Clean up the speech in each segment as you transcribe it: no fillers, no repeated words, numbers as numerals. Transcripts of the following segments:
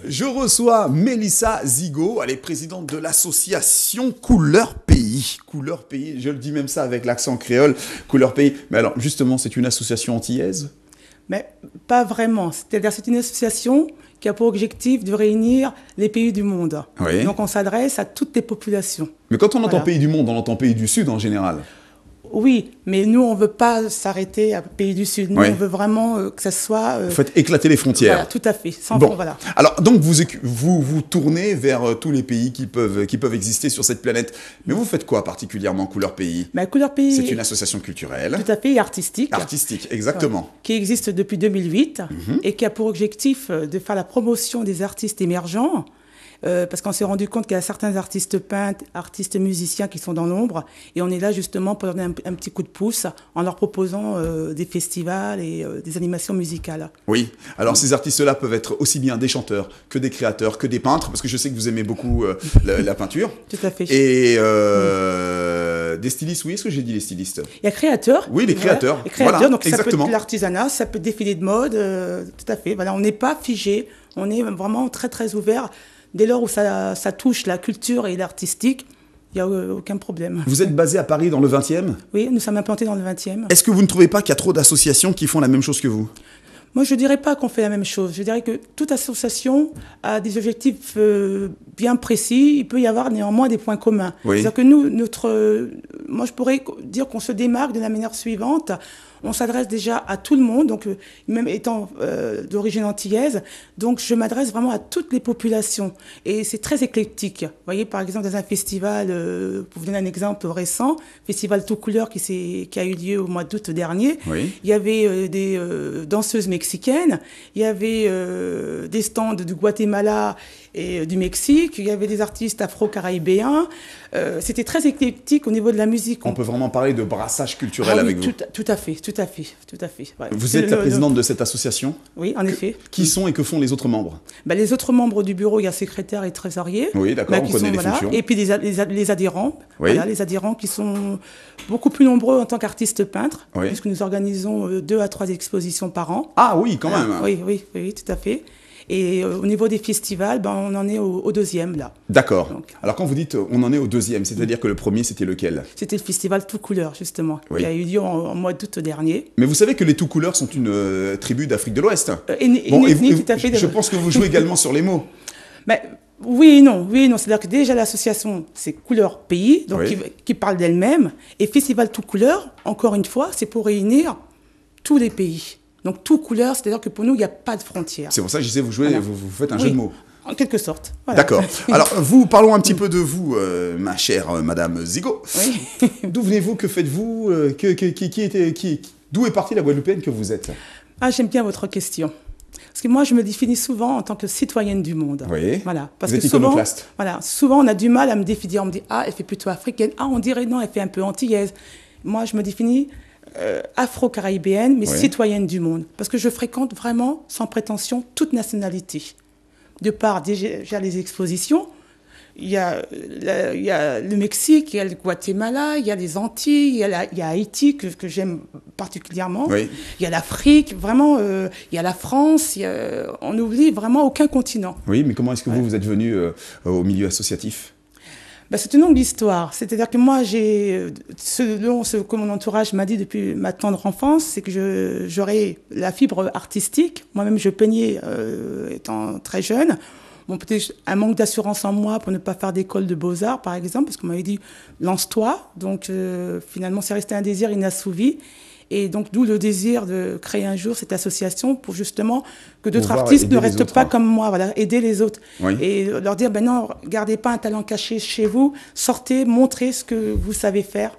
Je reçois Mélissa Zigo, elle est présidente de l'association Couleur Pays. Couleur Pays, je le dis même ça avec l'accent créole, Couleur Pays. Mais alors, justement, c'est une association antillaise ? Mais pas vraiment. C'est-à-dire c'est une association qui a pour objectif de réunir les pays du monde. Oui. Donc on s'adresse à toutes les populations. Mais quand on entend Voilà. pays du monde, on entend pays du Sud en général. Oui, mais nous, on ne veut pas s'arrêter à pays du Sud. Nous, Oui. on veut vraiment que ça soit... Vous faites éclater les frontières. Voilà, tout à fait. Sans Bon, voilà. alors donc vous tournez vers tous les pays qui peuvent exister sur cette planète. Mais vous faites quoi particulièrement, Couleur Pays ? Mais Couleur Pays, C'est une association culturelle, tout à fait, et artistique. artistique, exactement. Qui existe depuis 2008 et qui a pour objectif de faire la promotion des artistes émergents. Parce qu'on s'est rendu compte qu'il y a certains artistes peintres, artistes musiciens qui sont dans l'ombre. Et on est là justement pour leur donner un petit coup de pouce en leur proposant des festivals et des animations musicales. Oui, alors ces artistes-là peuvent être aussi bien des chanteurs que des créateurs, que des peintres, parce que je sais que vous aimez beaucoup la peinture. Tout à fait. Et des stylistes, oui, est-ce que j'ai dit les stylistes ? Il y a créateurs. Oui, les créateurs. Les créateurs, Voilà, donc ça peut exactement. être l'artisanat, ça peut être défilé de mode, tout à fait. Voilà, on n'est pas figé, on est vraiment très très ouvert. Dès lors où ça touche la culture et l'artistique, il n'y a aucun problème. Vous êtes basé à Paris dans le 20e ? Oui, nous sommes implantés dans le 20e. Est-ce que vous ne trouvez pas qu'il y a trop d'associations qui font la même chose que vous ? Moi, je ne dirais pas qu'on fait la même chose. Je dirais que toute association a des objectifs bien précis. Il peut y avoir néanmoins des points communs. Oui. C'est-à-dire que nous, moi, je pourrais dire qu'on se démarque de la manière suivante. On s'adresse déjà à tout le monde, donc même étant d'origine antillaise, donc je m'adresse vraiment à toutes les populations. Et c'est très éclectique. Vous voyez, par exemple, dans un festival, pour vous donner un exemple récent, festival Tout Couleur qui a eu lieu au mois d'août dernier, Oui. il y avait des danseuses mexicaines, il y avait des stands du Guatemala et du Mexique, il y avait des artistes afro-caribéens. C'était très éclectique au niveau de la musique. On peut vraiment parler de brassage culturel Ah oui, avec vous. tout à fait, tout à fait, tout à fait. Ouais. Vous êtes la présidente de cette association ? Oui, en effet. Qui sont et que font les autres membres ? Ben, les autres membres du bureau, il y a secrétaire et trésorier. Oui, d'accord, on qui connaît sont, les voilà. fonctions. Et puis les adhérents. Oui. Voilà, les adhérents qui sont beaucoup plus nombreux en tant qu'artistes peintres, Oui. puisque nous organisons 2 à 3 expositions par an. Ah oui, quand même. Oui, tout à fait. Et au niveau des festivals, ben, on en est au 2e, là. D'accord. Donc. Alors quand vous dites on en est au 2e, c'est-à-dire que le premier c'était lequel ? C'était le festival Tout Couleur, justement, Oui. qui a eu lieu en mois d'août dernier. Mais vous savez que les Tout Couleurs sont une tribu d'Afrique de l'Ouest. Une ethnie tout à fait. Je pense que vous jouez également sur les mots. Ben, oui et non. C'est-à-dire que déjà l'association, c'est Couleur Pays, donc Oui. qui parle d'elle-même. Et Festival Tout Couleur, encore une fois, c'est pour réunir tous les pays. Donc tout couleur, c'est-à-dire que pour nous, il n'y a pas de frontières. C'est pour ça que je disais, vous jouez, Voilà. vous faites un Oui, jeu de mots. En quelque sorte. Voilà. D'accord. Alors, parlons un petit peu de vous, ma chère Madame Zigo. Oui. D'où venez-vous ? Que faites-vous ? D'où est partie la Guadeloupéenne que vous êtes ? Ah, j'aime bien votre question. Parce que moi, je me définis souvent en tant que citoyenne du monde. Oui. Voilà. Parce Vous que êtes souvent, iconoclaste. voilà, souvent, on a du mal à me définir. On me dit, ah, elle fait plutôt africaine. Ah, on dirait non, elle fait un peu antillaise. Moi, je me définis afro-caribéenne, mais Oui. citoyenne du monde. Parce que je fréquente vraiment, sans prétention, toute nationalité. De par déjà les expositions, il y a le Mexique, il y a le Guatemala, il y a les Antilles, il y a Haïti, que j'aime particulièrement. Oui. Il y a l'Afrique, vraiment, il y a la France, on n'oublie vraiment aucun continent. Oui, mais comment est-ce que vous êtes venu au milieu associatif ? Ben, c'est une longue histoire. C'est-à-dire que moi, selon ce que mon entourage m'a dit depuis ma tendre enfance, c'est que j'aurais la fibre artistique. Moi-même, je peignais étant très jeune. Bon, peut-être un manque d'assurance en moi pour ne pas faire d'école de beaux-arts, par exemple, parce qu'on m'avait dit « lance-toi ». Donc, finalement, c'est resté un désir inassouvi. Et donc, d'où le désir de créer un jour cette association pour justement que d'autres artistes ne restent pas comme moi, voilà, aider les autres. Oui. Et leur dire, ben non, gardez pas un talent caché chez vous, sortez, montrez ce que vous savez faire.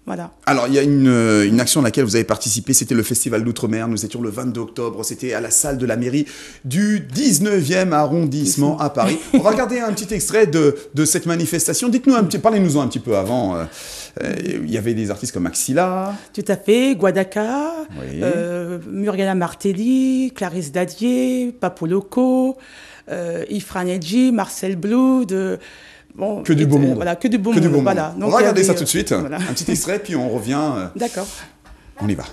Voilà. Alors, il y a une action à laquelle vous avez participé, c'était le Festival d'Outre-mer. Nous étions le 22 octobre, c'était à la salle de la mairie du 19e arrondissement à Paris. On va regarder un petit extrait de cette manifestation. Parlez-nous-en un petit peu avant. Il y avait des artistes comme Axilla. Tout à fait, Guadaca, Oui. Muriel Martelly, Clarisse Dadier, Papo Loco, Ifra Nedji, Marcel Blou, bon, Que du beau monde. Voilà, que du beau monde. Voilà. On Donc, va regarder il y ça avait, tout de suite. voilà. Un petit extrait, puis on revient. D'accord. On y va.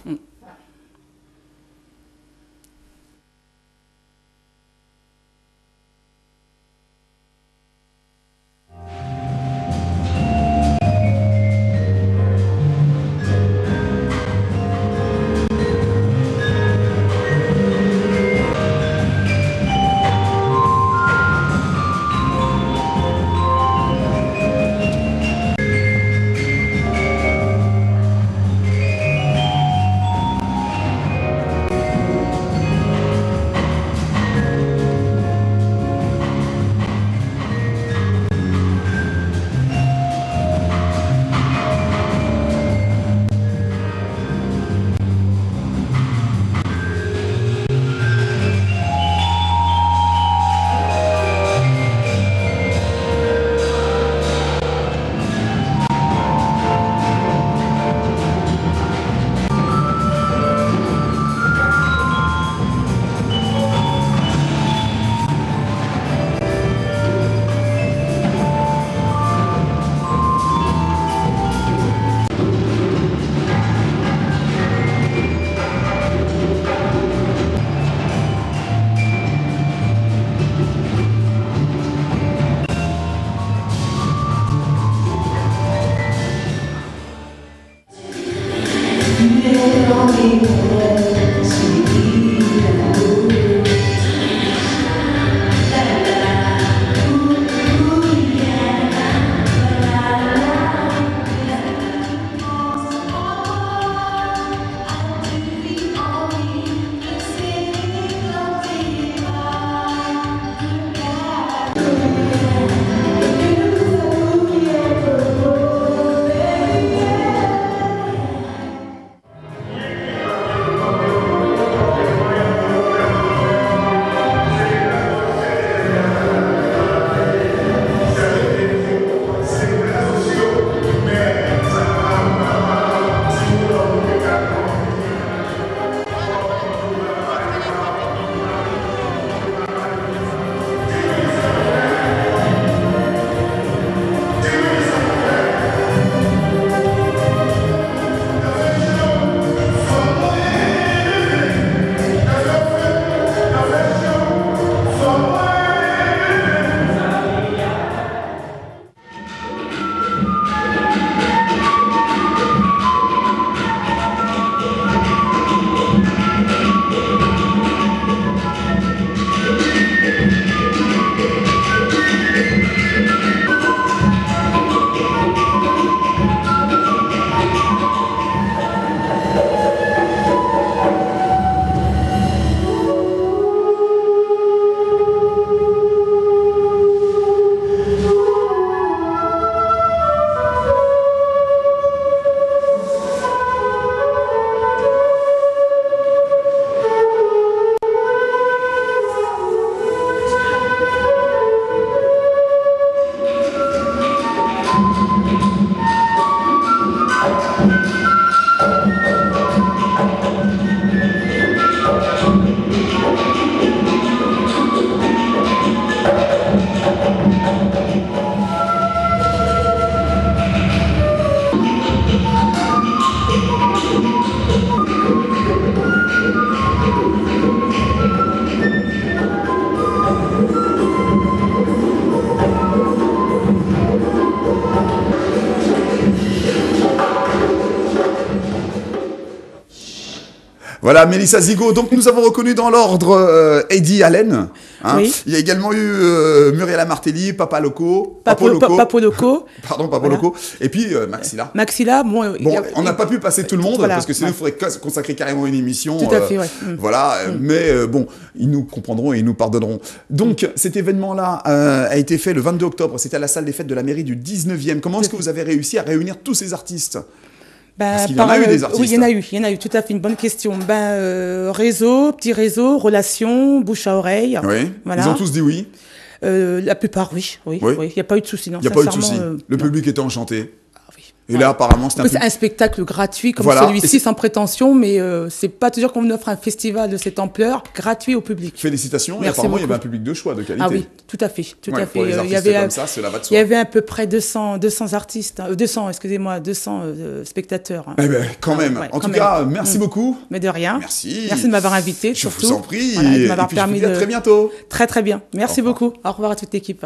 Voilà, Mélissa Zigo. Donc, nous avons reconnu dans l'ordre Eddie Allen. Hein. Oui. Il y a également eu Muriela Martelly, Papa Loco. Papo Loco. Pardon, Papo Loco. Et puis Maxilla. Maxilla, bon, on n'a pas pu passer tout le monde, parce que sinon, il faudrait consacrer carrément une émission. Tout à fait, ouais. Voilà, mais bon, ils nous comprendront et ils nous pardonneront. Donc, cet événement-là a été fait le 22 octobre. C'était à la salle des fêtes de la mairie du 19e. Comment est-ce que vous avez réussi à réunir tous ces artistes ? Parce qu'il y en a eu des artistes. Oui, il y en a eu, tout à fait, une bonne question. Réseau, petit réseau, relations, bouche à oreille. Oui, voilà. Ils ont tous dit oui. La plupart, oui. Il n'y a pas eu de souci. Il n'y a pas eu de souci. Le public était enchanté. Et là, apparemment, c'est un spectacle gratuit comme celui-ci, sans prétention, mais c'est pas toujours qu'on offre un festival de cette ampleur gratuit au public. Félicitations. Merci et apparemment, beaucoup. Il y avait un public de choix, de qualité. Ah oui, tout à fait. Pour les artistes comme ça, cela va de soi. Il y avait à peu près 200 artistes, 200 spectateurs. Eh ben, quand même. En tout cas, merci beaucoup. Mais de rien. Merci. Merci de m'avoir invité. Je vous en prie. Voilà, de m'avoir permis à très bientôt. Très, très bien. Merci beaucoup. Au revoir à toute l'équipe.